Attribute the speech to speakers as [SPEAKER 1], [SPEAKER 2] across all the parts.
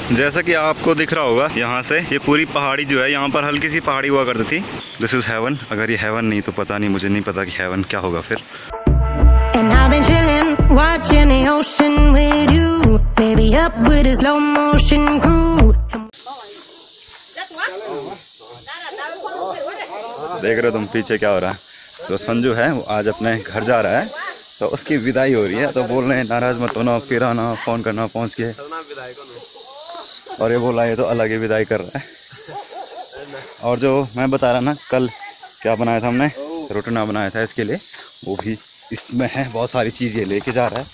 [SPEAKER 1] जैसा कि आपको दिख रहा होगा यहाँ से ये पूरी पहाड़ी जो है, यहाँ पर हल्की सी पहाड़ी हुआ करती थी। This is heaven. अगर ये हेवन नहीं तो पता नहीं, मुझे नहीं पता कि हेवन क्या होगा फिर।
[SPEAKER 2] And I've been chilling, watching the ocean with you, baby up with a slow motion crew.
[SPEAKER 1] देख रहे हो तुम पीछे क्या हो रहा है? तो संजू है वो आज अपने घर जा रहा है, तो उसकी विदाई हो रही है। तो बोल रहे हैं नाराज मत होना, फिर आना, फोन करना पहुंच के। और ये बोला ये तो अलग ही विदाई कर रहा है। और जो मैं बता रहा ना कल क्या बनाया था हमने, रोटना बनाया था इसके लिए, वो भी इसमें है। बहुत सारी चीज़ ये लेके जा रहा है,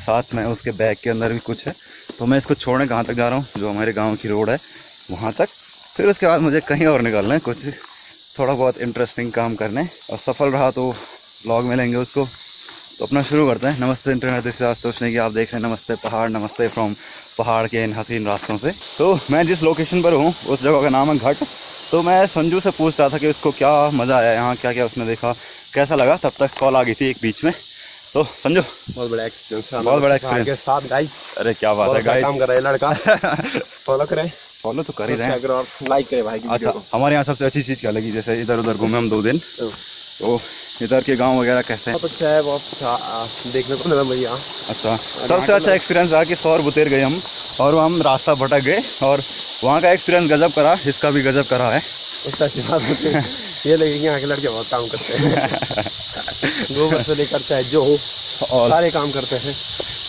[SPEAKER 1] साथ में उसके बैग के अंदर भी कुछ है। तो मैं इसको छोड़ने कहाँ तक जा रहा हूँ, जो हमारे गाँव की रोड है वहाँ तक। फिर उसके बाद मुझे कहीं और निकलना है, कुछ थोड़ा बहुत इंटरेस्टिंग काम करने। और सफल रहा तो व्लॉग मिलेंगे उसको। तो अपना शुरू करते हैं। नमस्ते इंटरनेट, दिस इज सोचने की आप देख रहे हैं नमस्ते पहाड़, नमस्ते फ्रॉम पहाड़ के इन हसीन रास्तों से। तो मैं जिस लोकेशन पर हूँ उस जगह का नाम है घट। तो मैं संजू से पूछ रहा था कि उसको क्या मज़ा आया यहाँ, क्या क्या उसने देखा, कैसा लगा। तब तक कॉल आ गई थी एक बीच में। तो संजू
[SPEAKER 3] बहुत बड़ा एक्सपीरियंस,
[SPEAKER 1] बहुत बड़ा एक्सपीरियंस
[SPEAKER 3] के साथ गाइस।
[SPEAKER 1] अरे क्या बात है गाइस,
[SPEAKER 3] काम कर रहा है लड़का। फॉलो करें,
[SPEAKER 1] फॉलो तो कर ही रहे हैं
[SPEAKER 3] और लाइक करें भाई।
[SPEAKER 1] अच्छा, हमारे यहाँ सबसे अच्छी चीज़ क्या लगी? जैसे इधर उधर घूमे हम 2 दिन, तो इधर के गांव वगैरह कैसे हैं?
[SPEAKER 3] बहुत अच्छा है, बहुत अच्छा देखने को मिला भैया।
[SPEAKER 1] अच्छा, सबसे अच्छा एक्सपीरियंस रहा कि 100 बुतेर गए हम और हम रास्ता भटक गए, और वहाँ का एक्सपीरियंस गजब करा, इसका भी गजब करा है।
[SPEAKER 3] उसका ये लगे यहाँ के लड़के बहुत काम करते हैं। गोबर से लेकर चाहे जो हो और सारे काम करते हैं।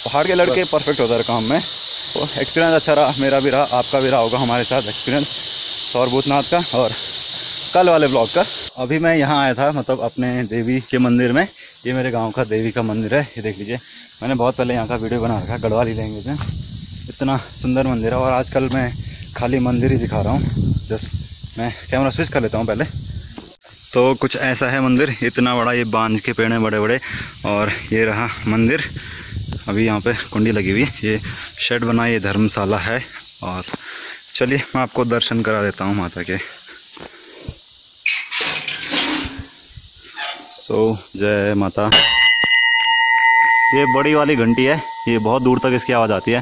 [SPEAKER 1] पहाड़ के लड़के परफेक्ट होता है काम में। तो एक्सपीरियंस अच्छा रहा, मेरा भी रहा, आपका भी रहा होगा हमारे साथ एक्सपीरियंस सौर भूतनाथ का और कल वाले ब्लॉग का। अभी मैं यहाँ आया था, मतलब अपने देवी के मंदिर में। ये मेरे गांव का देवी का मंदिर है, ये देख लीजिए। मैंने बहुत पहले यहाँ का वीडियो बना रखा है गढ़वाली लैंग्वेज में। इतना सुंदर मंदिर है। और आजकल मैं खाली मंदिर ही दिखा रहा हूँ। जस्ट मैं कैमरा स्विच कर लेता हूँ पहले। तो कुछ ऐसा है मंदिर, इतना बड़ा। ये बांज के पेड़ हैं बड़े बड़े, और ये रहा मंदिर। अभी यहाँ पे कुंडी लगी हुई है, ये शेड बना, ये धर्मशाला है। और चलिए मैं आपको दर्शन करा देता हूँ माता के। जय माता। ये बड़ी वाली घंटी है, ये बहुत दूर तक इसकी आवाज़ आती है।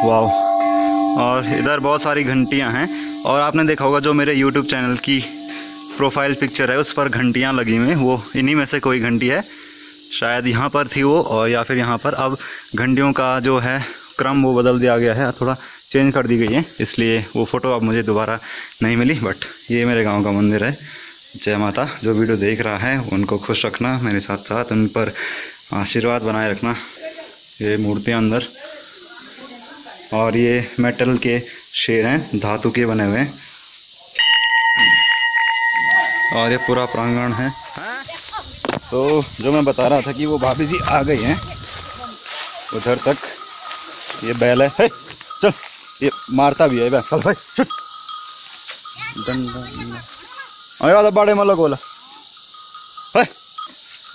[SPEAKER 1] वाह। और इधर बहुत सारी घंटियां हैं। और आपने देखा होगा जो मेरे YouTube चैनल की प्रोफाइल पिक्चर है उस पर घंटियां लगी हुई हैं, वो इन्हीं में से कोई घंटी है। शायद यहाँ पर थी वो, और या फिर यहाँ पर। अब घंटियों का जो है क्रम वो बदल दिया गया है, थोड़ा चेंज कर दी गई है, इसलिए वो फ़ोटो अब मुझे दोबारा नहीं मिली। बट ये मेरे गांव का मंदिर है। जय माता। जो वीडियो देख रहा है उनको खुश रखना, मेरे साथ साथ उन पर आशीर्वाद बनाए रखना। ये मूर्तियाँ अंदर, और ये मेटल के शेर हैं, धातु के बने हुए हैं। और ये पूरा प्रांगण है। तो जो मैं बता रहा था कि वो भाभी जी आ गई हैं उधर तक। ये बैल है, हे, चल, ये मारता भी है बैल, चल भाई चल। अरे बड़े मतलब बोला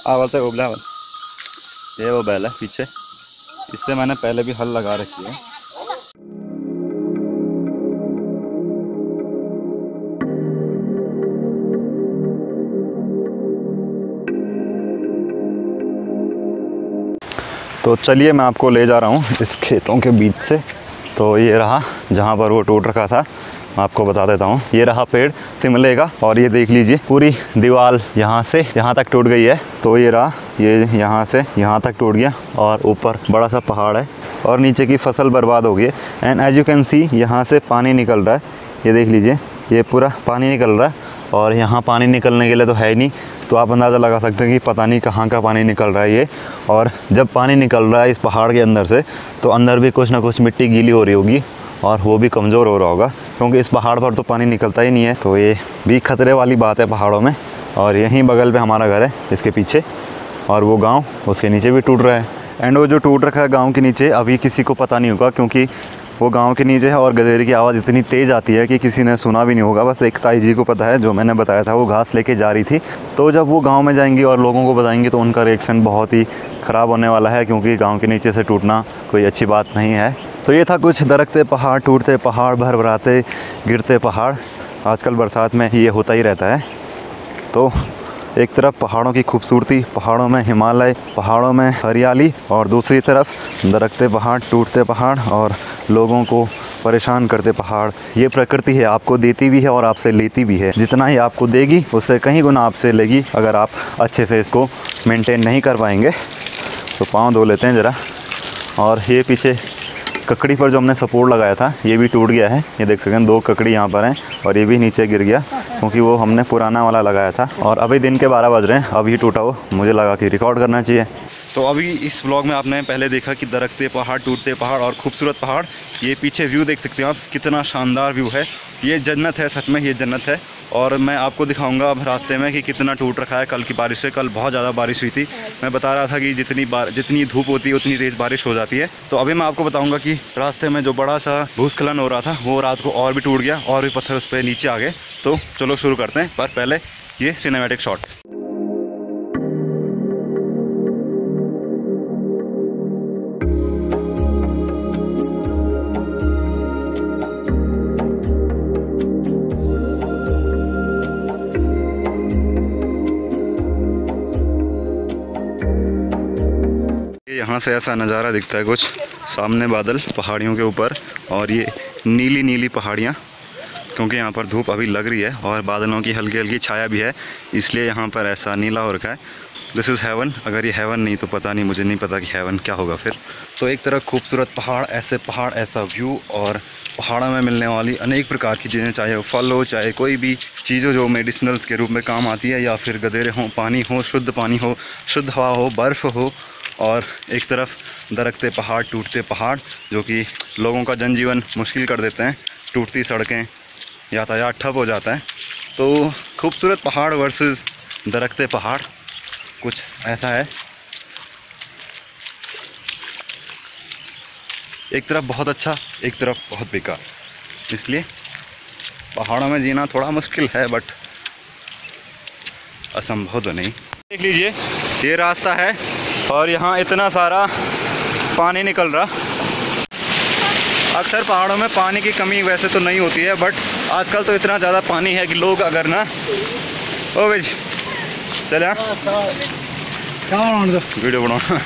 [SPEAKER 1] आवल से उबला। ये वो बैल है पीछे, इससे मैंने पहले भी हल लगा रखी है। तो चलिए मैं आपको ले जा रहा हूँ इस खेतों के बीच से। तो ये रहा जहाँ पर वो टूट रखा था, मैं आपको बता देता हूँ। ये रहा पेड़ तिमले का, और ये देख लीजिए पूरी दीवार यहाँ से यहाँ तक टूट गई है। तो ये रहा, ये यहाँ से यहाँ तक टूट गया, और ऊपर बड़ा सा पहाड़ है, और नीचे की फसल बर्बाद हो गई है। And as you can see यहाँ से पानी निकल रहा है, ये देख लीजिए, ये पूरा पानी निकल रहा है। और यहाँ पानी निकलने के लिए तो है ही नहीं, तो आप अंदाज़ा लगा सकते हैं कि पता नहीं कहाँ का पानी निकल रहा है ये। और जब पानी निकल रहा है इस पहाड़ के अंदर से, तो अंदर भी कुछ ना कुछ मिट्टी गीली हो रही होगी, और वो भी कमज़ोर हो रहा होगा, क्योंकि इस पहाड़ पर तो पानी निकलता ही नहीं है। तो ये भी खतरे वाली बात है पहाड़ों में। और यहीं बगल पे हमारा घर है, इसके पीछे, और वो गाँव उसके नीचे भी टूट रहा है। एंड वो जो टूट रखा है गाँव के नीचे, अभी किसी को पता नहीं होगा, क्योंकि वो गांव के नीचे है, और गधेरे की आवाज़ इतनी तेज़ आती है कि किसी ने सुना भी नहीं होगा। बस एक ताई जी को पता है, जो मैंने बताया था, वो घास लेके जा रही थी। तो जब वो गांव में जाएंगी और लोगों को बताएंगी तो उनका रिएक्शन बहुत ही ख़राब होने वाला है, क्योंकि गांव के नीचे से टूटना कोई अच्छी बात नहीं है। तो ये था कुछ दरकते पहाड़, टूटते पहाड़, भरभराते गिरते पहाड़। आजकल बरसात में ये होता ही रहता है। तो एक तरफ पहाड़ों की खूबसूरती, पहाड़ों में हिमालय, पहाड़ों में हरियाली, और दूसरी तरफ दरकते पहाड़, टूटते पहाड़ और लोगों को परेशान करते पहाड़। ये प्रकृति है, आपको देती भी है और आपसे लेती भी है। जितना ही आपको देगी उससे कहीं गुना आपसे लेगी अगर आप अच्छे से इसको मेंटेन नहीं कर पाएंगे। तो पाँव धो लेते हैं ज़रा। और ये पीछे ककड़ी पर जो हमने सपोर्ट लगाया था ये भी टूट गया है। ये देख सकते हैं 2 ककड़ी यहाँ पर हैं और ये भी नीचे गिर गया क्योंकि वो हमने पुराना वाला लगाया था। और अभी दिन के 12 बज रहे हैं, अब ये टूटा हो मुझे लगा कि रिकॉर्ड करना चाहिए। तो अभी इस व्लॉग में आपने पहले देखा कि दरकते पहाड़, टूटते पहाड़ और खूबसूरत पहाड़। ये पीछे व्यू देख सकते हैं आप, कितना शानदार व्यू है। ये जन्नत है, सच में ये जन्नत है। और मैं आपको दिखाऊंगा अब रास्ते में कि कितना टूट रखा है कल की बारिश से। कल बहुत ज़्यादा बारिश हुई थी। मैं बता रहा था कि जितनी धूप होती है उतनी तेज़ बारिश हो जाती है। तो अभी मैं आपको बताऊंगा कि रास्ते में जो बड़ा सा भूस्खलन हो रहा था वो रात को और भी टूट गया और भी पत्थर उस पर नीचे आ गए। तो चलो शुरू करते हैं, पर पहले ये सिनेमैटिक शॉट। यहाँ से ऐसा नज़ारा दिखता है कुछ, सामने बादल पहाड़ियों के ऊपर और ये नीली नीली पहाड़ियाँ, क्योंकि यहाँ पर धूप अभी लग रही है और बादलों की हल्की हल्की छाया भी है, इसलिए यहाँ पर ऐसा नीला हो रखा है। This is haven. अगर ये हेवन नहीं तो पता नहीं, मुझे नहीं पता कि हेवन क्या होगा फिर। तो एक तरफ खूबसूरत पहाड़, ऐसा व्यू और पहाड़ों में मिलने वाली अनेक प्रकार की चीज़ें, चाहे वो फल हो, चाहे कोई भी चीज़ हो जो मेडिसिनल्स के रूप में काम आती है, या फिर गदेरे हों, पानी हो, शुद्ध हवा हो, बर्फ़ हो। और एक तरफ दरकते पहाड़, टूटते पहाड़ जो कि लोगों का जनजीवन मुश्किल कर देते हैं। टूटती सड़कें, यातायात ठप हो जाता है। तो खूबसूरत पहाड़ वर्सेस दरकते पहाड़, कुछ ऐसा है। एक तरफ बहुत अच्छा, एक तरफ बहुत बेकार, इसलिए पहाड़ों में जीना थोड़ा मुश्किल है, बट असंभव तो नहीं। देख लीजिए ये रास्ता है और यहाँ इतना सारा पानी निकल रहा। अक्सर पहाड़ों में पानी की कमी वैसे तो नहीं होती है, बट आजकल तो इतना ज़्यादा पानी है कि लोग अगर ना ओ भाई चले वीडियो बनाओ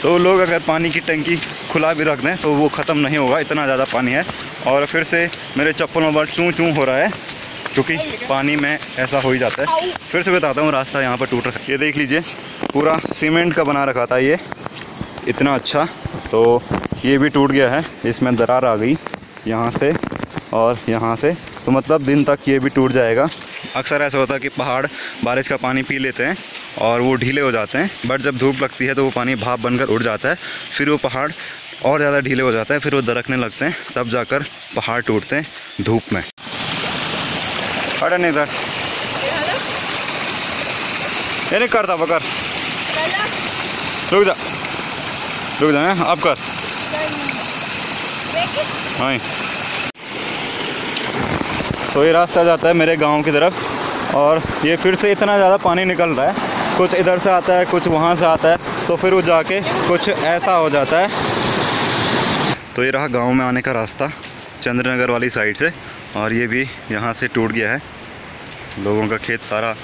[SPEAKER 1] तो लोग अगर पानी की टंकी खुला भी रख दें तो वो ख़त्म नहीं होगा, इतना ज़्यादा पानी है। और फिर से मेरे चप्पलों पर चूँ चूँ हो रहा है क्योंकि पानी में ऐसा हो ही जाता है। फिर से बताता हूँ, रास्ता यहाँ पर टूट रखा है। ये देख लीजिए पूरा सीमेंट का बना रखा था ये, इतना अच्छा, तो ये भी टूट गया है। इसमें दरार आ गई यहाँ से और यहाँ से, तो मतलब दिन तक ये भी टूट जाएगा। अक्सर ऐसा होता है कि पहाड़ बारिश का पानी पी लेते हैं और वो ढीले हो जाते हैं, बट जब धूप लगती है तो वो पानी भाप बनकर उड़ जाता है, फिर वो पहाड़ और ज़्यादा ढीले हो जाता है, फिर वो दरकने लगते हैं, तब जाकर पहाड़ टूटते हैं धूप में। अरे नहीं इधर ये नहीं करता पकड़, रुक जा आप कर। हाँ तो ये रास्ता जाता है मेरे गांव की तरफ और ये फिर से इतना ज़्यादा पानी निकल रहा है, कुछ इधर से आता है, कुछ वहाँ से आता है, तो फिर वो जाके कुछ ऐसा हो जाता है। तो ये रहा गांव में आने का रास्ता चंद्रनगर वाली साइड से, और ये भी यहाँ से टूट गया है। लोगों का खेत सारा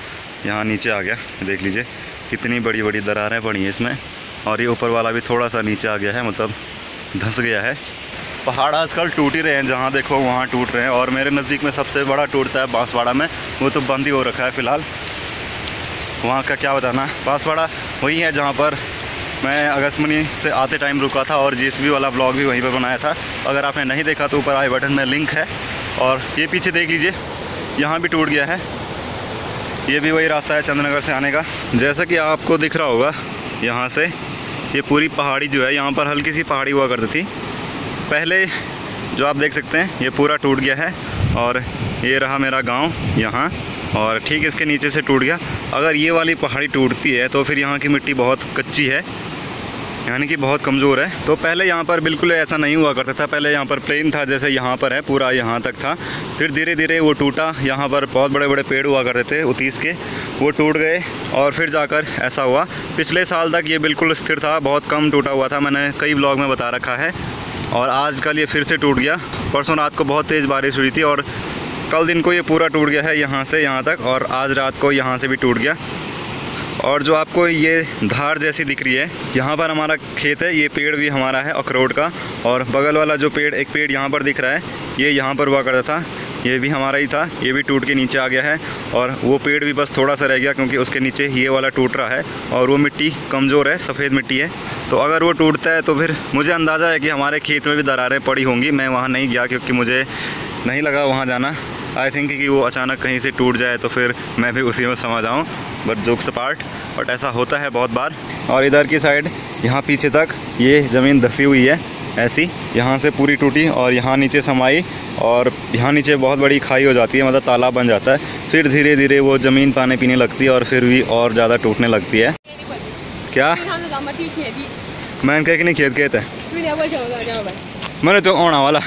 [SPEAKER 1] यहाँ नीचे आ गया, देख लीजिए कितनी बड़ी बड़ी दरारें पड़ी हैं इसमें। और ये ऊपर वाला भी थोड़ा सा नीचे आ गया है, मतलब धंस गया है। पहाड़ आजकल टूट ही रहे हैं, जहाँ देखो वहाँ टूट रहे हैं। और मेरे नज़दीक में सबसे बड़ा टूटता है बांसवाड़ा में, वो तो बंद ही हो रखा है फ़िलहाल। वहाँ का क्या बताना। बांसवाड़ा वही है जहाँ पर मैं अगस्मनी से आते टाइम रुका था और जेसीबी वाला ब्लॉग भी वहीं पर बनाया था। अगर आपने नहीं देखा तो ऊपर आई बटन में लिंक है। और ये पीछे देख लीजिए यहाँ भी टूट गया है, ये भी वही रास्ता है चंद्रनगर से आने का। जैसा कि आपको दिख रहा होगा यहाँ से ये पूरी पहाड़ी जो है, यहाँ पर हल्की सी पहाड़ी हुआ करती थी पहले, जो आप देख सकते हैं ये पूरा टूट गया है। और ये रहा मेरा गांव यहाँ, और ठीक इसके नीचे से टूट गया। अगर ये वाली पहाड़ी टूटती है तो फिर यहाँ की मिट्टी बहुत कच्ची है, यानी कि बहुत कमज़ोर है। तो पहले यहाँ पर बिल्कुल ऐसा नहीं हुआ करता था, पहले यहाँ पर प्लेन था जैसे यहाँ पर है, पूरा यहाँ तक था। फिर धीरे धीरे वो टूटा, यहाँ पर बहुत बड़े बड़े पेड़ हुआ करते थे उतीस के, वो टूट गए और फिर जाकर ऐसा हुआ। पिछले साल तक ये बिल्कुल स्थिर था, बहुत कम टूटा हुआ था, मैंने कई ब्लॉग में बता रखा है। और आजकल ये फिर से टूट गया। परसों रात को बहुत तेज़ बारिश हुई थी और कल दिन को ये पूरा टूट गया है यहाँ से यहाँ तक, और आज रात को यहाँ से भी टूट गया। और जो आपको ये धार जैसी दिख रही है, यहाँ पर हमारा खेत है, ये पेड़ भी हमारा है अखरोट का। और बगल वाला जो पेड़, एक पेड़ यहाँ पर दिख रहा है, ये यहाँ पर हुआ करता था, ये भी हमारा ही था, ये भी टूट के नीचे आ गया है। और वो पेड़ भी बस थोड़ा सा रह गया क्योंकि उसके नीचे ये वाला टूट रहा है, और वो मिट्टी कमज़ोर है, सफ़ेद मिट्टी है। तो अगर वो टूटता है तो फिर मुझे अंदाज़ा है कि हमारे खेत में भी दरारें पड़ी होंगी। मैं वहाँ नहीं गया क्योंकि मुझे नहीं लगा वहाँ जाना। आई थिंक कि वो अचानक कहीं से टूट जाए तो फिर मैं भी उसी में समा जाऊँ, बट जोक्स अपार्ट, बट ऐसा होता है बहुत बार। और इधर की साइड यहाँ पीछे तक ये ज़मीन धसी हुई है ऐसी, यहाँ से पूरी टूटी और यहाँ नीचे समाई, और यहाँ नीचे बहुत बड़ी खाई हो जाती है, मतलब तालाब बन जाता है। फिर धीरे धीरे वो ज़मीन पानी पीने लगती है और फिर भी और ज़्यादा टूटने लगती है। क्या मैं कह के नहीं खेत कहते, मैंने तो आना वाला